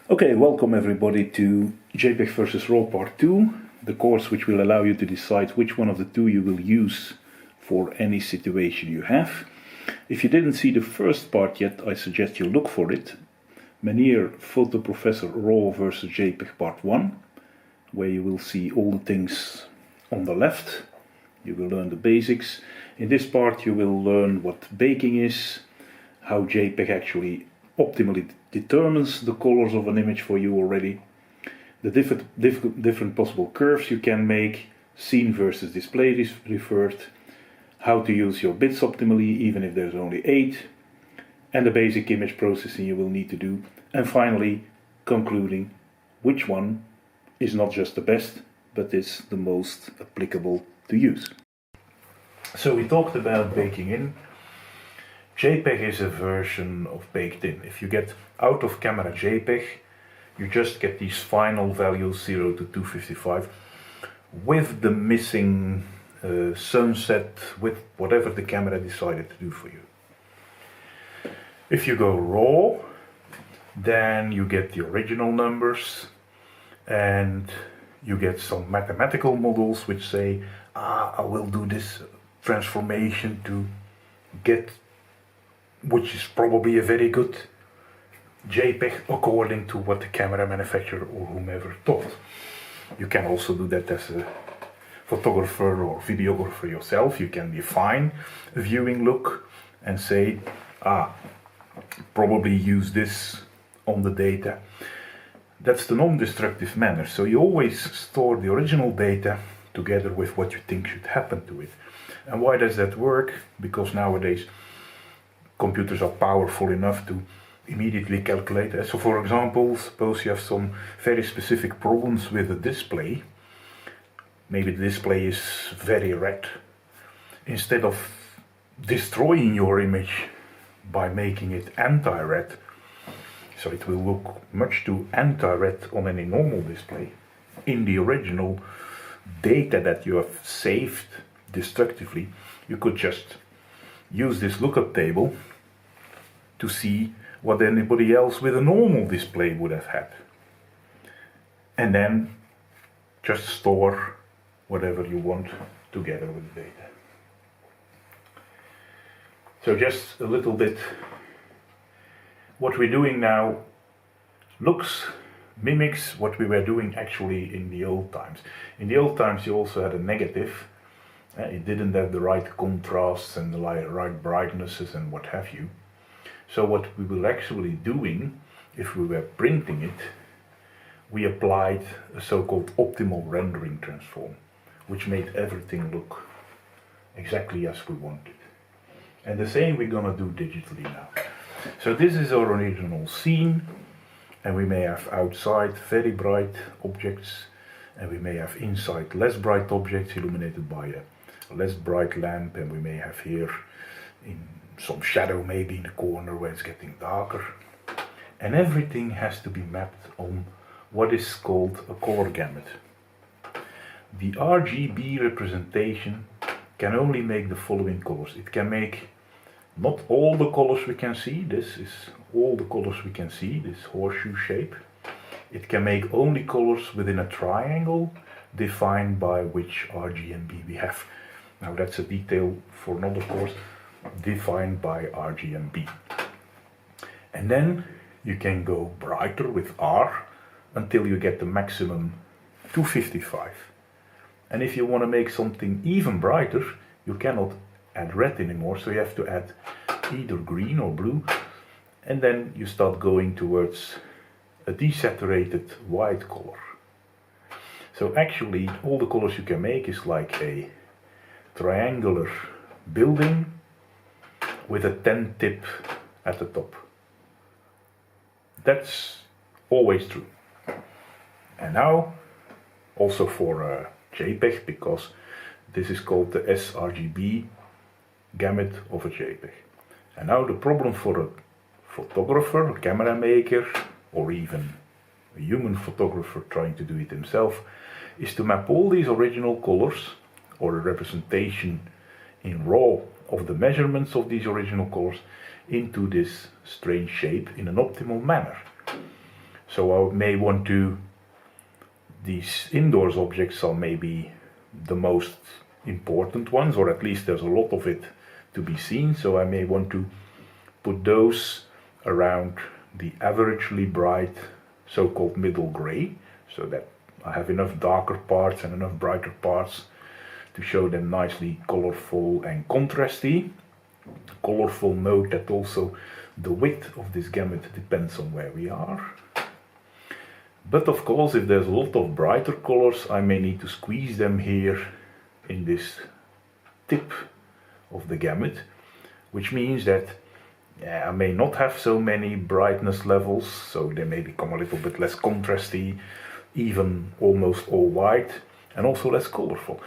Okay, welcome everybody to JPEG versus RAW Part 2, the course which will allow you to decide which one of the two you will use for any situation you have. If you didn't see the first part yet, I suggest you look for it. Meneer Photo Professor RAW versus JPEG Part 1, where you will see all the things on the left. You will learn the basics. In this part you will learn what baking is, how JPEG actually optimally determines the colors of an image for you already, the different possible curves you can make, scene versus display referred, how to use your bits optimally even if there's only 8, and the basic image processing you will need to do, and finally concluding which one is not just the best but is the most applicable to use. So we talked about baking in. JPEG is a version of baked in. If you get out of camera JPEG, you just get these final values 0 to 255 with the missing sunset, with whatever the camera decided to do for you. If you go RAW, then you get the original numbers and you get some mathematical models which say, I will do this transformation to get, which is probably a very good JPEG according to what the camera manufacturer or whomever thought. You can also do that as a photographer or videographer yourself. You can define a viewing look and say, probably use this on the data. That's the non-destructive manner. So you always store the original data together with what you think should happen to it. And why does that work? Because nowadays computers are powerful enough to immediately calculate. So for example, suppose you have some very specific problems with a display. Maybe the display is very red. Instead of destroying your image by making it anti-red, so it will look much too anti-red on any normal display, in the original data that you have saved destructively, you could just use this lookup table to see what anybody else with a normal display would have had. And then just store whatever you want together with the data. So just a little bit, what we're doing now mimics what we were doing actually in the old times. In the old times you also had a negative. It didn't have the right contrasts and the right brightnesses and what have you. So what we were actually doing, if we were printing it, we applied a so-called optimal rendering transform, which made everything look exactly as we wanted. And the same we're gonna do digitally now. So this is our original scene, and we may have outside very bright objects, and we may have inside less bright objects illuminated by a less bright lamp, and we may have here in some shadow maybe in the corner where it's getting darker. And everything has to be mapped on what is called a color gamut. The RGB representation can only make the following colors. It can make not all the colors we can see. This is all the colors we can see, this horseshoe shape. It can make only colors within a triangle defined by which RGB we have. Now that's a detail for another course, defined by RGB. And then you can go brighter with R until you get the maximum 255. And if you want to make something even brighter, you cannot add red anymore, so you have to add either green or blue, and then you start going towards a desaturated white color. So actually all the colors you can make is like a triangular building with a 10 tip at the top. That's always true. And now also for JPEG, because this is called the sRGB gamut of a JPEG. And now the problem for a photographer, a camera maker, or even a human photographer trying to do it himself, is to map all these original colors, or a representation in RAW of the measurements of these original colors, into this strange shape in an optimal manner. So I may want to, these indoors objects are maybe the most important ones, or at least there's a lot of it to be seen, so I may want to put those around the averagely bright so-called middle gray, so that I have enough darker parts and enough brighter parts to show them nicely colorful and contrasty. Colorful, note that also the width of this gamut depends on where we are. But of course, if there's a lot of brighter colors, I may need to squeeze them here in this tip of the gamut, which means that I may not have so many brightness levels, so they may become a little bit less contrasty, even almost all white, and also less colorful.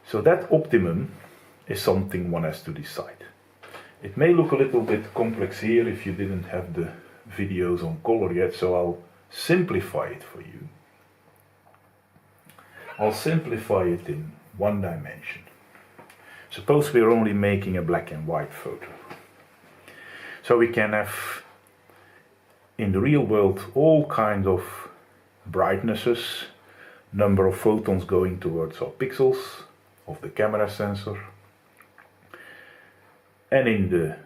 So that optimum is something one has to decide. It may look a little bit complex here if you didn't have the videos on color yet, so I'll simplify it for you. I'll simplify it in one dimension. Suppose we're only making a black and white photo. So we can have, in the real world, all kinds of brightnesses, number of photons going towards our pixels of the camera sensor. And in the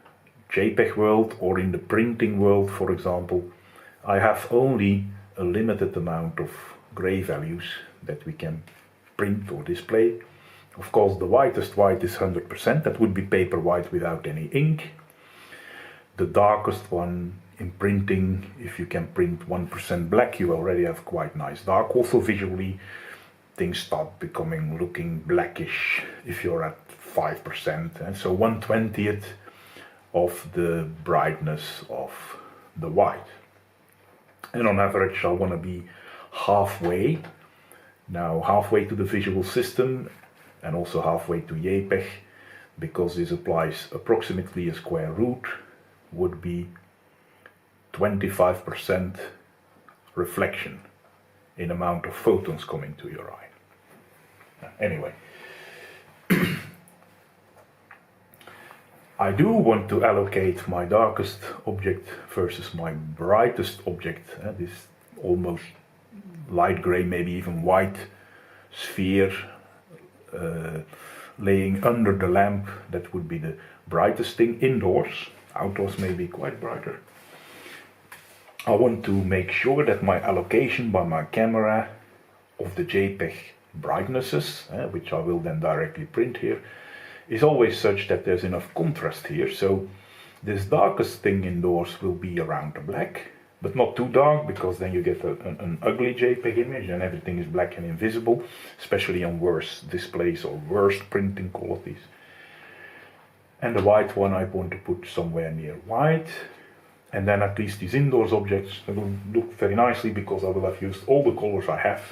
JPEG world, or in the printing world, for example, I have only a limited amount of gray values that we can print or display. Of course, the whitest white is 100%, that would be paper white without any ink. The darkest one in printing, if you can print 1% black, you already have quite nice dark. Also visually, things start looking blackish if you're at 5%, and so 1/20th of the brightness of the white. And on average I want to be halfway. Now halfway to the visual system and also halfway to JPEG, because this applies approximately a square root, would be 25% reflection in amount of photons coming to your eye. Anyway, I do want to allocate my darkest object versus my brightest object, this almost light gray, maybe even white sphere laying under the lamp. That would be the brightest thing indoors. Outdoors may be quite brighter. I want to make sure that my allocation by my camera of the JPEG brightnesses, which I will then directly print here, is always such that there's enough contrast here. So this darkest thing indoors will be around the black, but not too dark, because then you get an ugly JPEG image and everything is black and invisible, especially on worse displays or worse printing qualities. And the white one I want to put somewhere near white, and then at least these indoors objects will look very nicely because I will have used all the colors I have.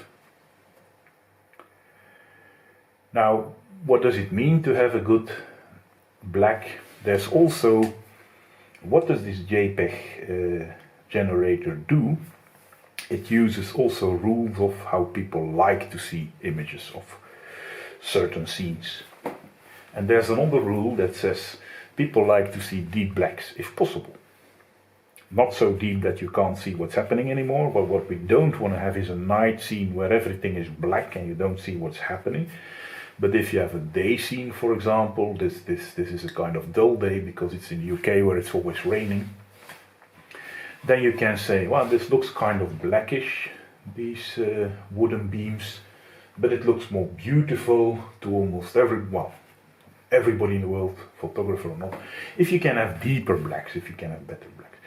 Now, what does it mean to have a good black? There's also, what does this JPEG generator do? It uses also rules of how people like to see images of certain scenes. And there's another rule that says people like to see deep blacks if possible. Not so deep that you can't see what's happening anymore, but what we don't want to have is a night scene where everything is black and you don't see what's happening. But if you have a day scene, for example, this is a kind of dull day because it's in the UK where it's always raining, then you can say, well, this looks kind of blackish, these wooden beams, but it looks more beautiful to almost everybody in the world, photographer or not, if you can have deeper blacks, if you can have better blacks.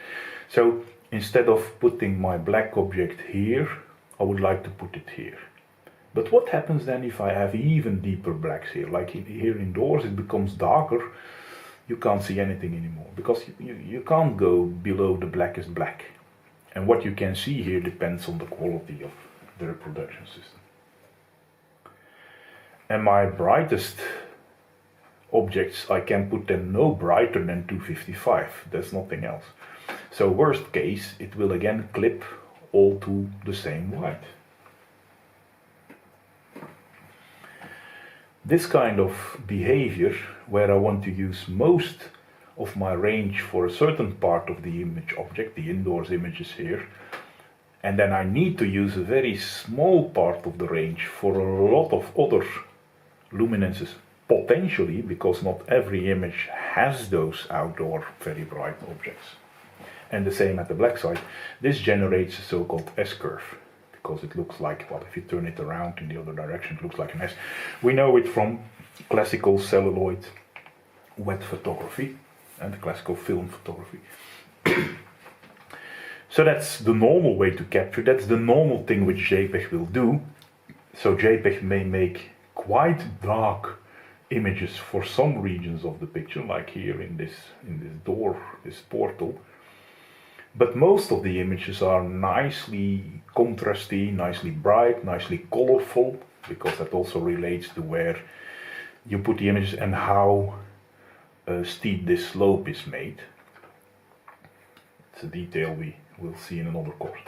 So instead of putting my black object here, I would like to put it here. But what happens then if I have even deeper blacks here? Like here indoors it becomes darker, you can't see anything anymore, because you can't go below the blackest black. And what you can see here depends on the quality of the reproduction system. And my brightest objects, I can put them no brighter than 255, there's nothing else. So worst case, it will again clip all to the same white. This kind of behavior, where I want to use most of my range for a certain part of the image object, the indoors images here, And then I need to use a very small part of the range for a lot of other luminances, potentially, because not every image has those outdoor very bright objects. And the same at the black side. This generates a so-called S-curve, because it looks like, well, if you turn it around in the other direction, it looks like an S. We know it from classical celluloid wet photography and classical film photography. So that's the normal way to capture, that's the normal thing which JPEG will do. So JPEG may make quite dark images for some regions of the picture, like here in this door, this portal. But most of the images are nicely contrasty, nicely bright, nicely colorful, because that also relates to where you put the images and how steep this slope is made. It's a detail we will see in another course.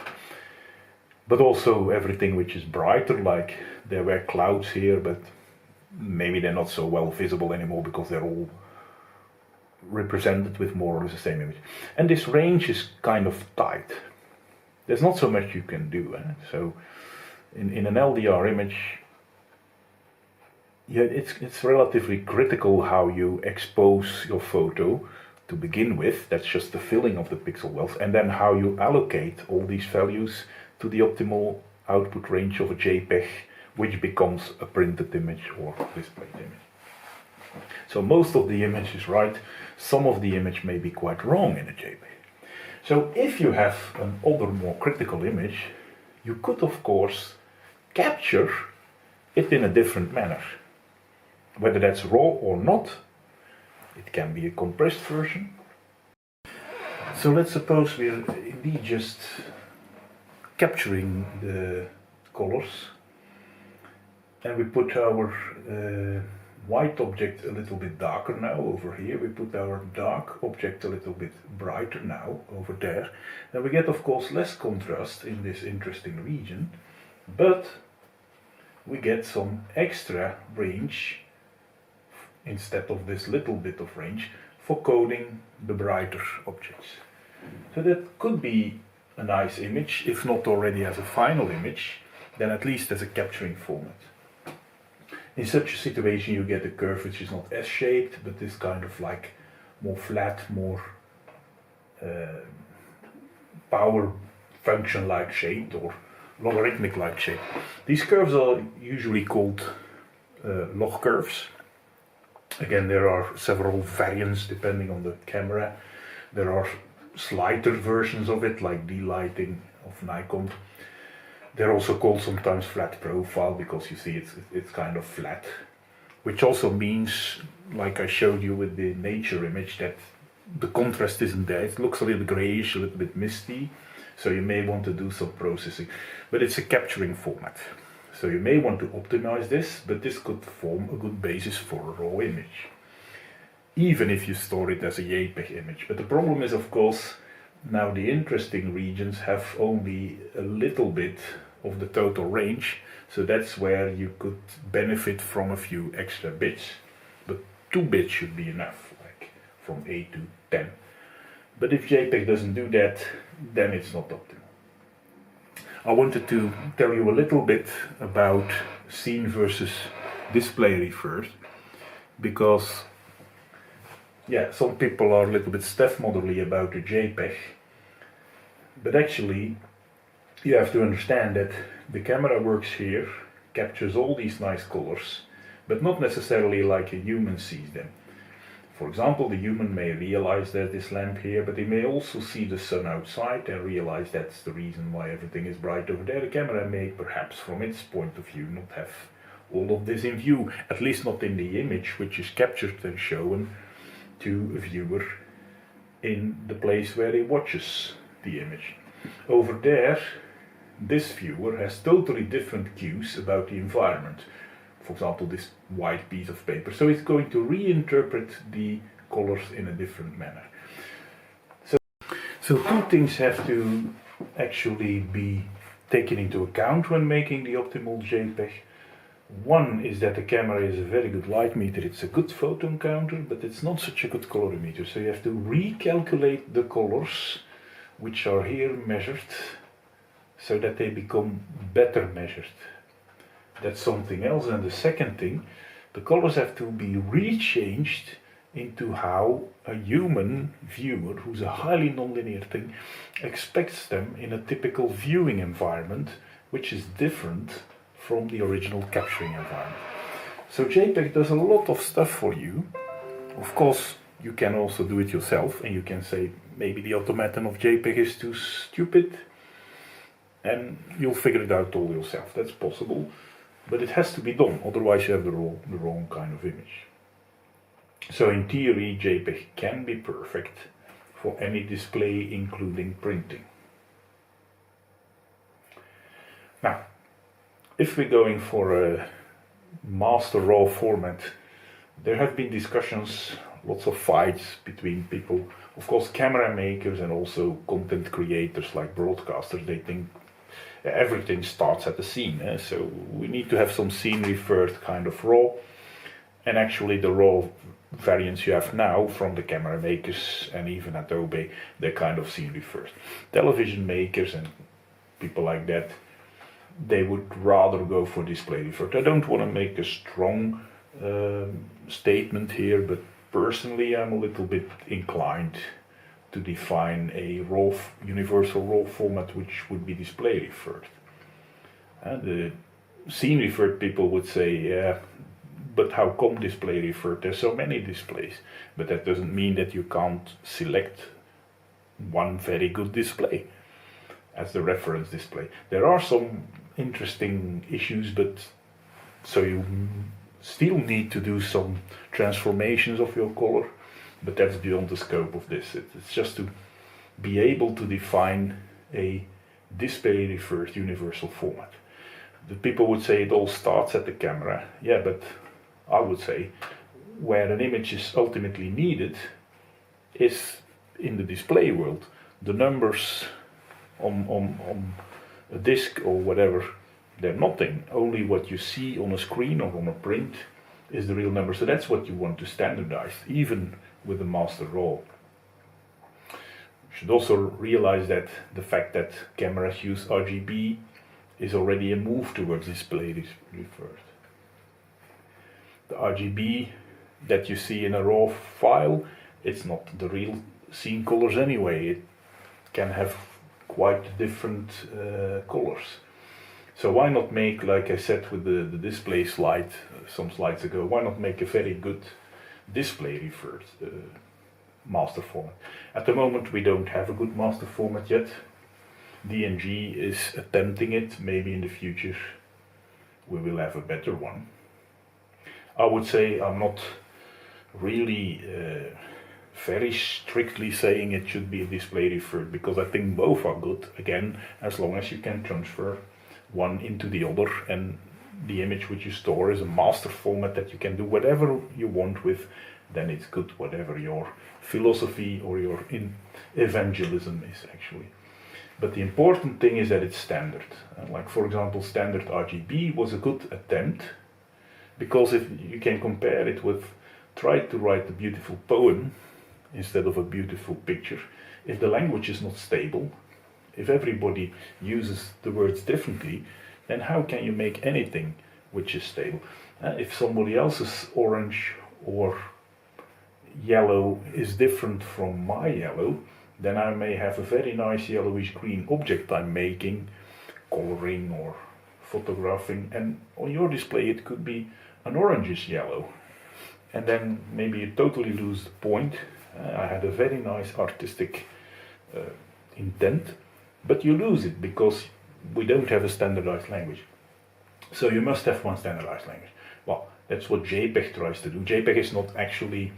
But also everything which is brighter, like there were clouds here, but maybe they're not so well visible anymore because they're all represented with more or less the same image. And this range is kind of tight. There's not so much you can do. So in an LDR image, yeah, it's relatively critical how you expose your photo to begin with. That's just the filling of the pixel wealth, and then how you allocate all these values to the optimal output range of a JPEG, which becomes a printed image or displayed image. So most of the image is right, some of the image may be quite wrong in a JPEG. So if you have an other more critical image, you could of course capture it in a different manner. Whether that's raw or not, it can be a compressed version. So let's suppose we're indeed just capturing the colors, and we put our white object a little bit darker now over here, we put our dark object a little bit brighter now over there, and we get of course less contrast in this interesting region, but we get some extra range instead of this little bit of range for coding the brighter objects. So that could be a nice image, if not already as a final image, then at least as a capturing format. In such a situation you get a curve which is not S-shaped, but this kind of like more flat, more power function-like shaped or logarithmic-like shape. These curves are usually called log curves. Again, there are several variants depending on the camera. There are slighter versions of it, like D-lighting of Nikon. They're also called sometimes flat profile, because you see it's kind of flat, which also means, like I showed you with the nature image, that the contrast isn't there. It looks a little grayish, a little bit misty, so you may want to do some processing, but it's a capturing format. So you may want to optimize this, but this could form a good basis for a raw image, even if you store it as a JPEG image. But the problem is, of course, now the interesting regions have only a little bit of the total range, so that's where you could benefit from a few extra bits. But 2 bits should be enough, like from 8 to 10. But if JPEG doesn't do that, then it's not optimal. I wanted to tell you a little bit about scene versus display first, because yeah, some people are a little bit stepmotherly about the JPEG, but actually you have to understand that the camera works here, captures all these nice colors, but not necessarily like a human sees them. For example, the human may realize there's this lamp here, but he may also see the sun outside and realize that's the reason why everything is bright over there. The camera may, perhaps from its point of view, not have all of this in view, at least not in the image which is captured and shown to a viewer in the place where he watches the image. Over there, this viewer has totally different cues about the environment. For example, this white piece of paper. So it's going to reinterpret the colors in a different manner. So 2 things have to actually be taken into account when making the optimal JPEG. One is that the camera is a very good light meter, it's a good photon counter, but it's not such a good colorimeter. So you have to recalculate the colors which are here measured so that they become better measured. That's something else. And the second thing, the colors have to be rechanged into how a human viewer, who's a highly nonlinear thing, expects them in a typical viewing environment, which is different from the original capturing environment. So JPEG does a lot of stuff for you. Of course, you can also do it yourself, and you can say maybe the automaton of JPEG is too stupid, and you'll figure it out all yourself. That's possible, but it has to be done, otherwise you have the wrong kind of image. So in theory, JPEG can be perfect for any display, including printing. Now, if we're going for a master RAW format, there have been discussions, lots of fights between people, of course camera makers and also content creators like broadcasters. They think everything starts at the scene, so we need to have some scene referred kind of RAW, and actually the RAW variants you have now from the camera makers and even Adobe, they're kind of scene referred. Television makers and people like that, they would rather go for display referred. I don't want to make a strong statement here, but personally I'm a little bit inclined to define a RAW, universal RAW format which would be display referred. The scene referred people would say, yeah, but how come display referred? There's so many displays. But that doesn't mean that you can't select one very good display as the reference display. There are some interesting issues, but so you still need to do some transformations of your color, but that's beyond the scope of this. It's just to be able to define a display referred universal format. The people would say it all starts at the camera. Yeah, but I would say where an image is ultimately needed is in the display world. The numbers on a disc or whatever, they're nothing. Only what you see on a screen or on a print is the real number. So that's what you want to standardize, even with the master RAW. You should also realize that the fact that cameras use RGB is already a move towards display referred. The RGB that you see in a RAW file, it's not the real scene colors anyway. It can have quite different colors. So why not make, like I said with the display slide some slides ago, why not make a very good display referred master format? At the moment we don't have a good master format yet. DNG is attempting it. Maybe in the future we will have a better one. I would say I'm not really very strictly saying it should be a display referred, because I think both are good, again, as long as you can transfer one into the other, and the image which you store is a master format that you can do whatever you want with, then it's good, whatever your philosophy or your evangelism is actually. But the important thing is that it's standard. Like for example, standard RGB was a good attempt, because if you can compare it with try to write a beautiful poem instead of a beautiful picture, if the language is not stable, if everybody uses the words differently, then how can you make anything which is stable? If somebody else's orange or yellow is different from my yellow, then I may have a very nice yellowish green object I'm making, coloring or photographing, and on your display it could be an orangish yellow, and then maybe you totally lose the point. I had a very nice artistic intent, but you lose it because we don't have a standardized language. So you must have one standardized language. Well, that's what JPEG tries to do. JPEG is not actually,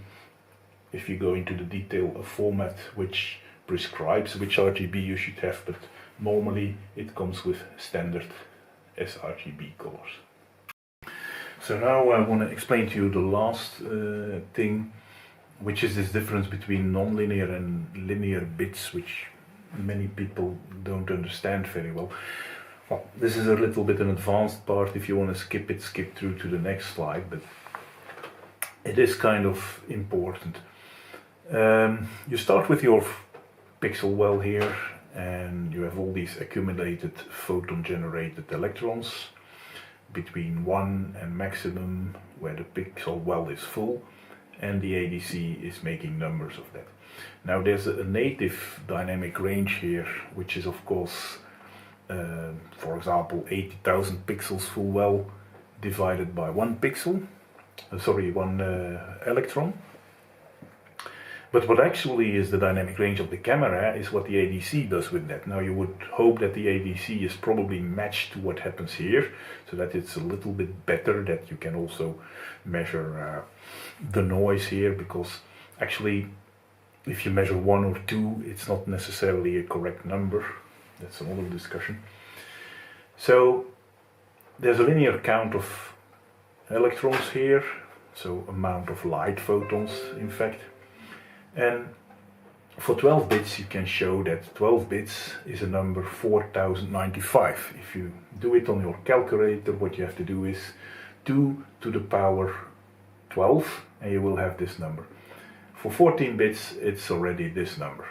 if you go into the detail, a format which prescribes which RGB you should have, but normally it comes with standard sRGB colors. So now I want to explain to you the last thing, which is this difference between nonlinear and linear bits, which many people don't understand very well. Well, this is a little bit an advanced part. If you want to skip it, skip through to the next slide, but it is kind of important. You start with your pixel well here, and you have all these accumulated photon generated electrons between 1 and maximum where the pixel well is full, and the ADC is making numbers of that. Now there's a native dynamic range here, which is of course for example 80,000 pixels full well divided by one pixel, one electron. But what actually is the dynamic range of the camera is what the ADC does with that. Now you would hope that the ADC is probably matched to what happens here, so that it's a little bit better, that you can also measure the noise here, because actually if you measure 1 or 2 it's not necessarily a correct number. That's another discussion. So there's a linear count of electrons here, so amount of light photons in fact. And for 12 bits you can show that 12 bits is a number 4095. If you do it on your calculator, what you have to do is 2 to the power 12 and you will have this number. For 14 bits it's already this number.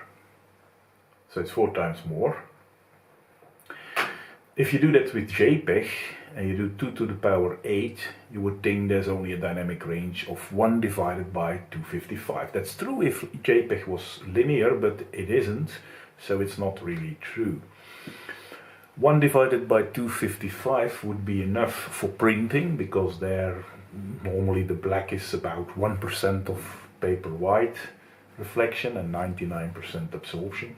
So it's 4 times more. If you do that with JPEG and you do 2 to the power 8, you would think there's only a dynamic range of 1 divided by 255. That's true if JPEG was linear, but it isn't, so it's not really true. 1 divided by 255 would be enough for printing, because there normally the black is about 1% of paper white reflection and 99% absorption.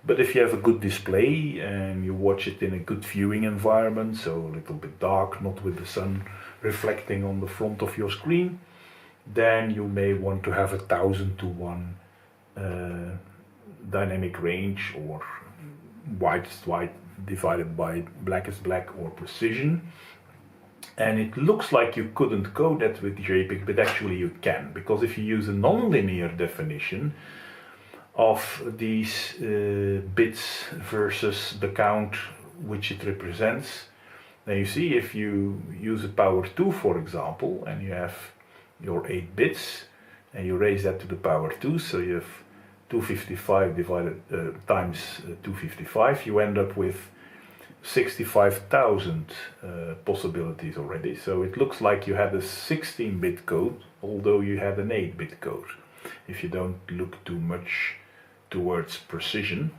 But if you have a good display and you watch it in a good viewing environment, so a little bit dark, not with the sun reflecting on the front of your screen, then you may want to have 1000 to 1 dynamic range, or white is white divided by black is black, or precision. And it looks like you couldn't code that with JPEG, but actually you can, because if you use a non-linear definition of these bits versus the count which it represents, then you see if you use a power 2 for example, and you have your 8 bits and you raise that to the power 2, so you have 255 divided times 255, you end up with 65,000 possibilities already. So it looks like you had a 16-bit code, although you had an 8-bit code, if you don't look too much towards precision.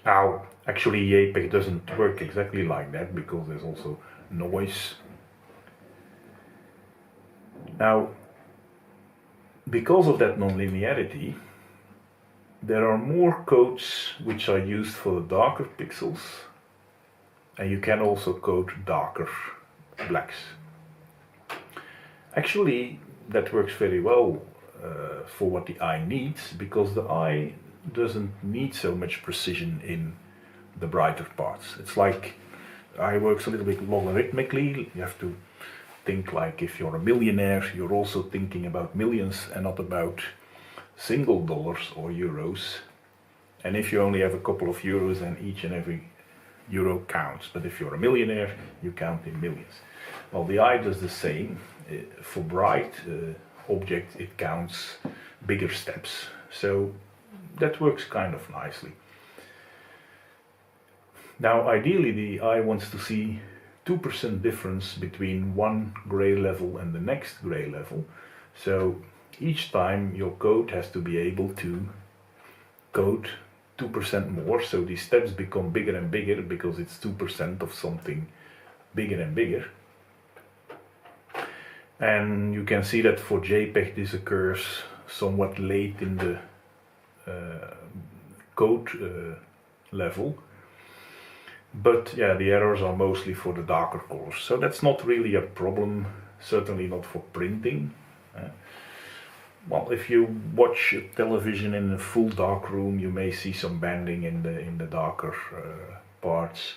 Now actually JPEG doesn't work exactly like that, because there's also noise. Now because of that non-linearity, there are more codes which are used for the darker pixels, and you can also code darker blacks. Actually that works very well for what the eye needs, because the eye doesn't need so much precision in the brighter parts. It's like the eye works a little bit logarithmically. You have to think like if you're a millionaire, you're also thinking about millions and not about single dollars or euros. And if you only have a couple of euros, then each and every euro counts. But if you're a millionaire, you count in millions. Well, the eye does the same. For bright objects it counts bigger steps, so that works kind of nicely. Now ideally the eye wants to see 2% difference between one gray level and the next gray level, so each time your code has to be able to code 2% more, so these steps become bigger and bigger because it's 2% of something bigger and bigger. And you can see that for JPEG this occurs somewhat late in the code level. But yeah, the errors are mostly for the darker colors. So that's not really a problem, certainly not for printing. Well, if you watch television in a full dark room, you may see some banding in the darker parts.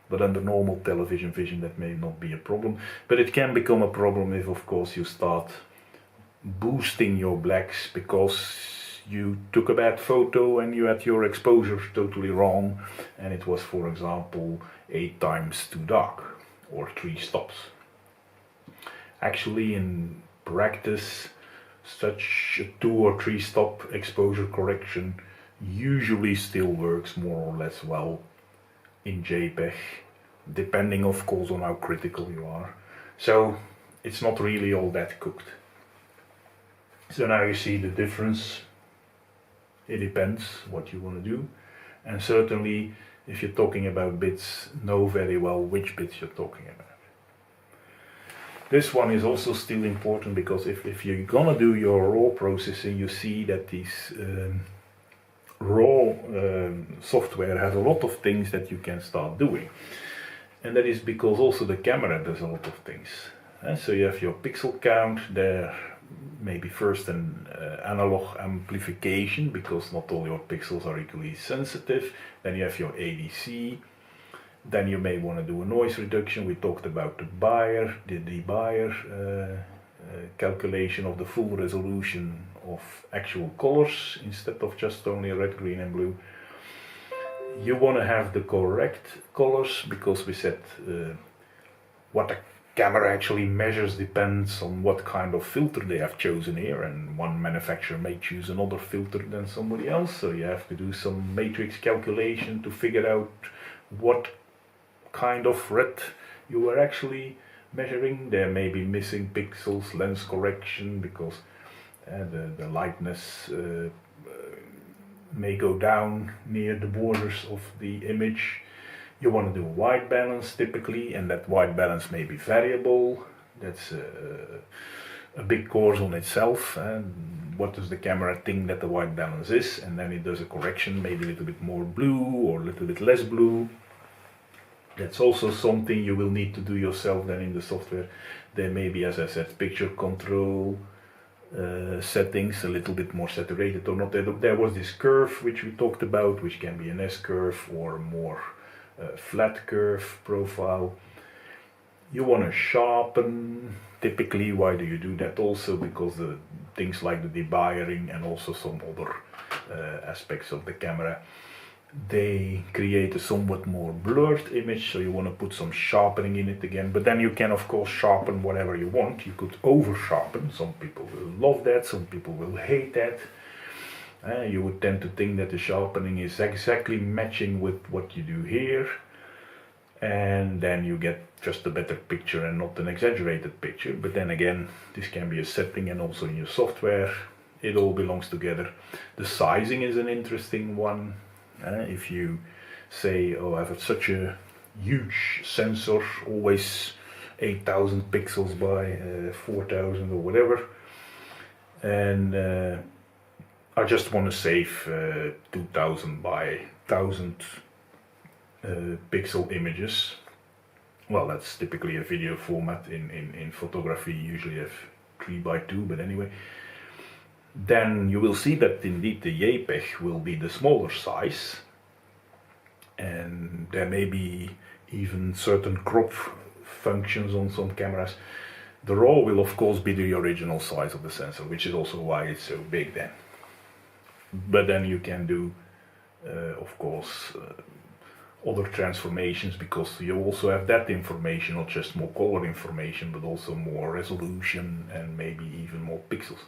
But under normal television vision that may not be a problem. But it can become a problem if of course you start boosting your blacks because you took a bad photo and you had your exposure totally wrong, and it was, for example, 8 times too dark or 3 stops. Actually in practice such a 2 or 3 stop exposure correction usually still works more or less well in JPEG, depending of course on how critical you are. So it's not really all that cooked. So now you see the difference. It depends what you want to do, and certainly if you're talking about bits, know very well which bits you're talking about. This one is also still important because if you're gonna do your raw processing, you see that these raw software has a lot of things that you can start doing, and that is because also the camera does a lot of things. So you have your pixel count there, maybe first an analog amplification because not all your pixels are equally sensitive. Then you have your ADC. Then you may want to do a noise reduction. We talked about the debuyer calculation of the full resolution of actual colors instead of just only red, green and blue. You want to have the correct colors because we said what the camera actually measures depends on what kind of filter they have chosen here, and one manufacturer may choose another filter than somebody else, so you have to do some matrix calculation to figure out what kind of red you were actually measuring. There may be missing pixels, lens correction, because the lightness may go down near the borders of the image. You want to do white balance typically, and that white balance may be variable. That's a big course on itself. And what does the camera think that the white balance is? And then it does a correction, maybe a little bit more blue or a little bit less blue. That's also something you will need to do yourself then in the software. There may be, as I said, picture control settings, a little bit more saturated or not. There was this curve which we talked about, which can be an S-curve or a more flat curve profile. You want to sharpen. Typically, why do you do that? Also because the things like the debayering and also some other aspects of the camera, they create a somewhat more blurred image, so you want to put some sharpening in it again. But then you can of course sharpen whatever you want. You could over sharpen. Some people will love that, some people will hate that. You would tend to think that the sharpening is exactly matching with what you do here, and then you get just a better picture and not an exaggerated picture. But then again, this can be a setting, and also in your software it all belongs together. The sizing is an interesting one. If you say, oh, I have such a huge sensor, always 8000 pixels by 4000 or whatever, and I just want to save 2000 by 1000 pixel images. Well, that's typically a video format. In photography you usually have 3:2, but anyway, then you will see that indeed the JPEG will be the smaller size, and there may be even certain crop functions on some cameras. The RAW will of course be the original size of the sensor, which is also why it's so big then. But then you can do of course other transformations, because you also have that information, not just more color information but also more resolution and maybe even more pixels.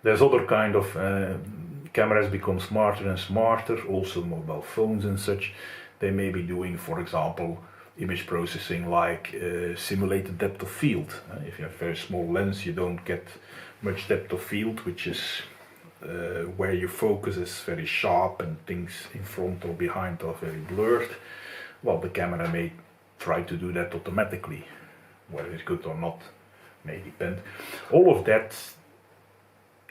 There's other kind of cameras become smarter and smarter, also mobile phones and such. They may be doing, for example, image processing like simulated depth of field. If you have a very small lens, you don't get much depth of field, which is where your focus is very sharp and things in front or behind are very blurred. Well, the camera may try to do that automatically. Whether it's good or not may depend. All of that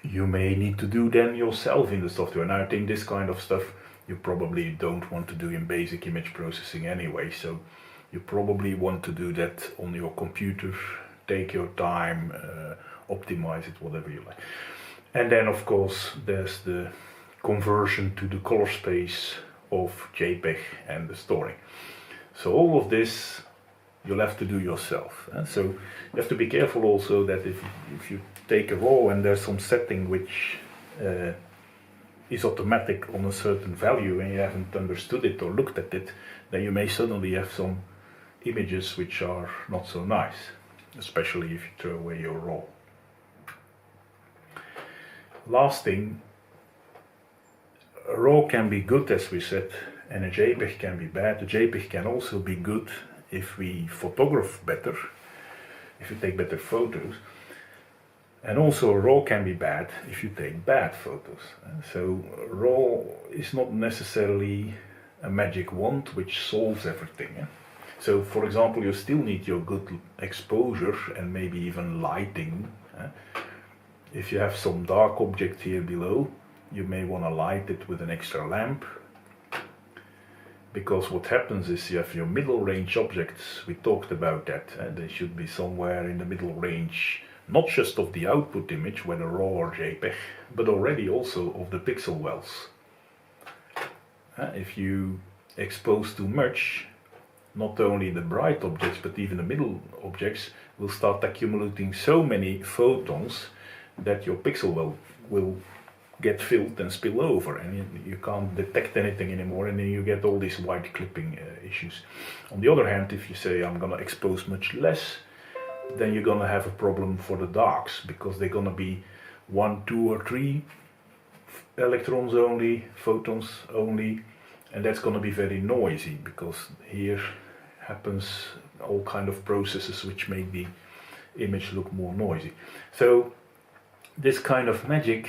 you may need to do then yourself in the software. Now I think this kind of stuff you probably don't want to do in basic image processing anyway, so you probably want to do that on your computer. Take your time, optimize it, whatever you like. And then of course there's the conversion to the color space of JPEG and the storing. So all of this you'll have to do yourself. So you have to be careful also that if you take a RAW and there's some setting which is automatic on a certain value and you haven't understood it or looked at it, then you may suddenly have some images which are not so nice, especially if you throw away your RAW. Last thing, RAW can be good, as we said, and a JPEG can be bad. A JPEG can also be good if we photograph better, if you take better photos. And also RAW can be bad if you take bad photos. So RAW is not necessarily a magic wand which solves everything. So for example, you still need your good exposure and maybe even lighting. If you have some dark object here below, you may want to light it with an extra lamp, because what happens is you have your middle range objects. We talked about that, they should be somewhere in the middle range, not just of the output image, whether RAW or JPEG, but already also of the pixel wells. If you expose too much, not only the bright objects but even the middle objects will start accumulating so many photons that your pixel well will get filled and spill over, and you can't detect anything anymore, and then you get all these white clipping issues. On the other hand, if you say I'm gonna expose much less, then you're gonna have a problem for the darks, because they're gonna be 1, 2 or 3 electrons only, photons only, and that's gonna be very noisy, because here happens all kind of processes which make the image look more noisy. So this kind of magic,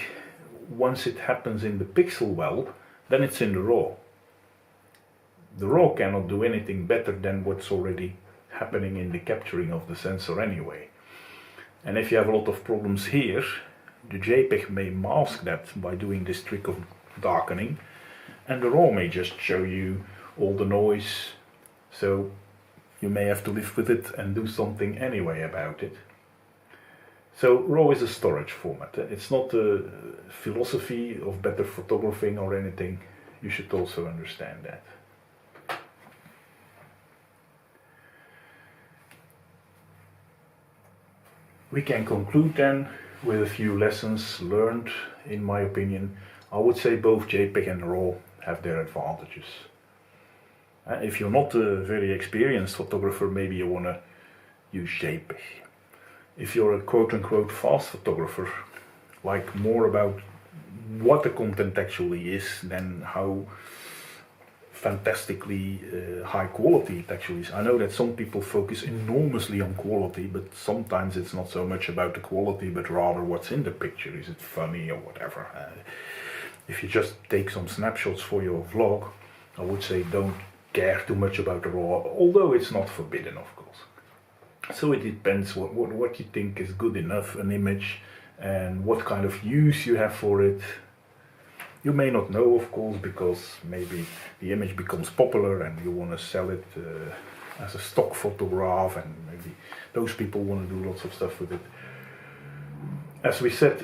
once it happens in the pixel well, then it's in the RAW. The RAW cannot do anything better than what's already happening in the capturing of the sensor anyway. And if you have a lot of problems here, the JPEG may mask that by doing this trick of darkening, and the RAW may just show you all the noise, so you may have to live with it and do something anyway about it. So RAW is a storage format. It's not a philosophy of better photographing or anything. You should also understand that. We can conclude then with a few lessons learned, in my opinion. I would say both JPEG and RAW have their advantages. If you're not a very experienced photographer, maybe you want to use JPEG. If you're a quote-unquote fast photographer, like more about what the content actually is than how fantastically high quality it actually is. I know that some people focus enormously on quality, but sometimes it's not so much about the quality, but rather what's in the picture. Is it funny or whatever? If you just take some snapshots for your vlog, I would say don't care too much about the RAW, although it's not forbidden, of course. So it depends what you think is good enough, an image, and what kind of use you have for it. You may not know, of course, because maybe the image becomes popular and you want to sell it as a stock photograph, and maybe those people want to do lots of stuff with it. As we said,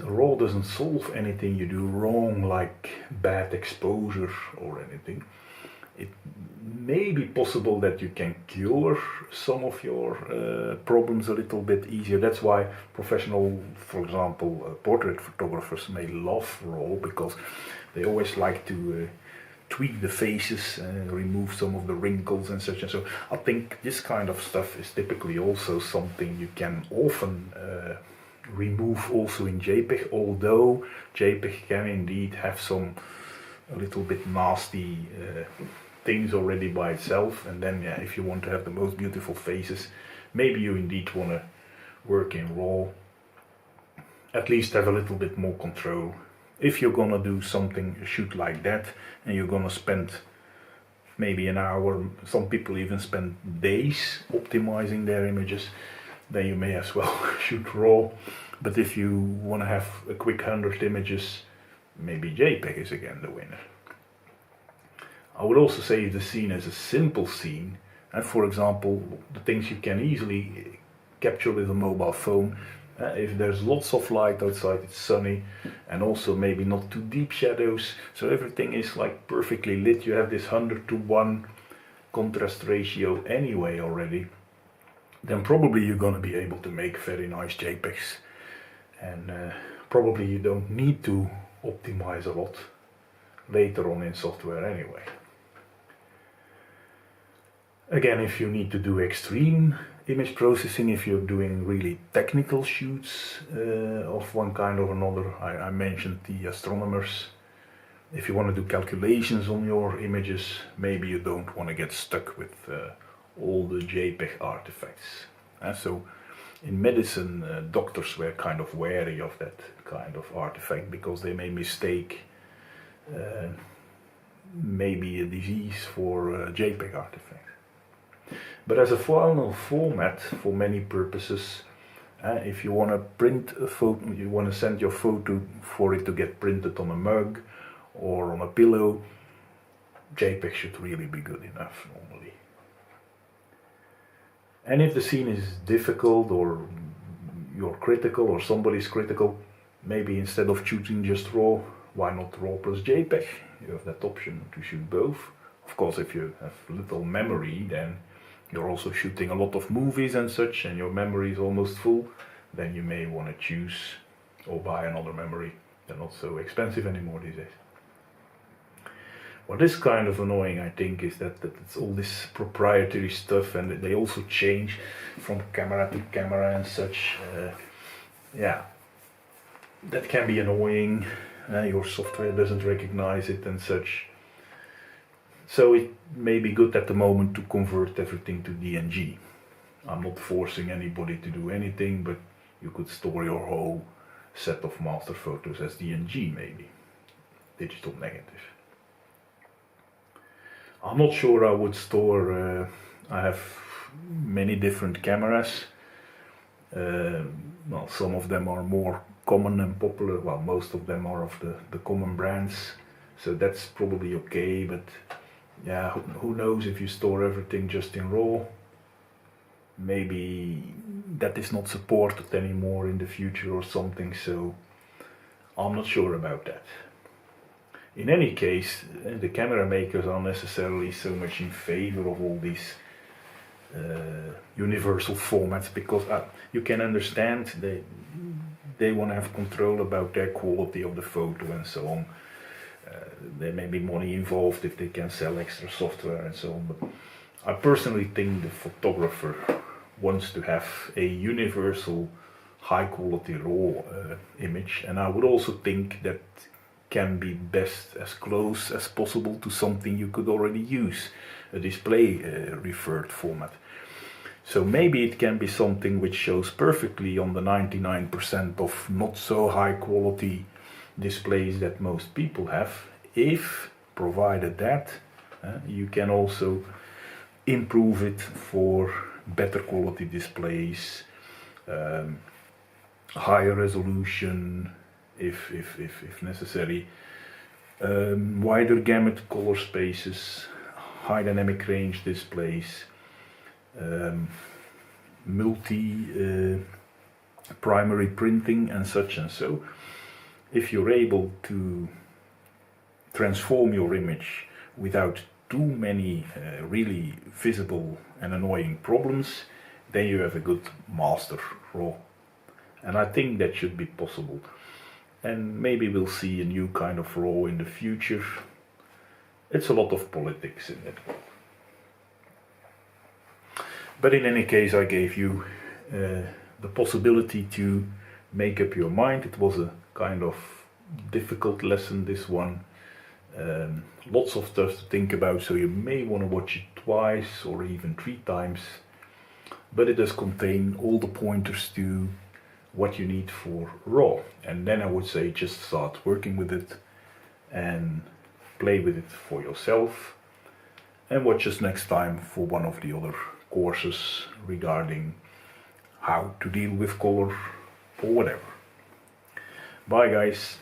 RAW doesn't solve anything you do wrong, like bad exposure or anything. It may be possible that you can cure some of your problems a little bit easier. That's why professional, for example, portrait photographers may love RAW, because they always like to tweak the faces and remove some of the wrinkles and such. And so I think this kind of stuff is typically also something you can often remove also in JPEG, although JPEG can indeed have some a little bit nasty things already by itself, and then if you want to have the most beautiful faces, maybe you indeed want to work in RAW, at least have a little bit more control. If you're gonna do something, a shoot like that, and you're gonna spend maybe an hour, some people even spend days optimizing their images, then you may as well shoot RAW. But if you want to have a quick 100 images, maybe JPEG is again the winner. I would also say if the scene is a simple scene, and for example the things you can easily capture with a mobile phone, if there's lots of light outside, it's sunny, and also maybe not too deep shadows, so everything is like perfectly lit, you have this 100:1 contrast ratio anyway already, then probably you're going to be able to make very nice JPEGs, and probably you don't need to optimize a lot later on in software anyway. Again, if you need to do extreme image processing, if you're doing really technical shoots of one kind or another, I mentioned the astronomers If you want to do calculations on your images, maybe you don't want to get stuck with all the JPEG artifacts. So in medicine, doctors were kind of wary of that kind of artifact because they may mistake maybe a disease for a JPEG artifact. But as a final format for many purposes, if you want to print a photo, you want to send your photo for it to get printed on a mug or on a pillow, JPEG should really be good enough normally. And if the scene is difficult or you're critical or somebody's critical, maybe instead of shooting just RAW, why not RAW plus JPEG? You have that option to shoot both. Of course, if you have little memory, then you're also shooting a lot of movies and such, and your memory is almost full, then you may want to choose or buy another memory. They're not so expensive anymore these days. What is kind of annoying, I think, is that it's all this proprietary stuff, and they also change from camera to camera and such. Yeah, that can be annoying. Your software doesn't recognize it and such. So it may be good at the moment to convert everything to DNG. I'm not forcing anybody to do anything, but you could store your whole set of master photos as DNG maybe. Digital negative. I'm not sure I would store, I have many different cameras. Well, some of them are more common and popular, well, most of them are of the common brands, so that's probably okay, but yeah, who knows if you store everything just in RAW. Maybe that is not supported anymore in the future or something, so I'm not sure about that. In any case, the camera makers aren't necessarily so much in favor of all these universal formats, because you can understand they want to have control about their quality of the photo and so on. There may be money involved if they can sell extra software and so on, but I personally think the photographer wants to have a universal high quality RAW image, and I would also think that can be best as close as possible to something you could already use, a display referred format. So maybe it can be something which shows perfectly on the 99% of not so high quality displays that most people have, if provided that you can also improve it for better quality displays, higher resolution if necessary, wider gamut color spaces, high dynamic range displays, multi primary printing and such and so. If you're able to transform your image without too many really visible and annoying problems, then you have a good master RAW. And I think that should be possible. And maybe we'll see a new kind of RAW in the future. It's a lot of politics in that world. But in any case, I gave you the possibility to make up your mind. It was a kind of difficult lesson, this one. Lots of stuff to think about, so you may want to watch it twice or even 3 times. But it does contain all the pointers to what you need for RAW. And then I would say just start working with it and play with it for yourself. And watch us next time for one of the other courses regarding how to deal with color or whatever. Bye guys.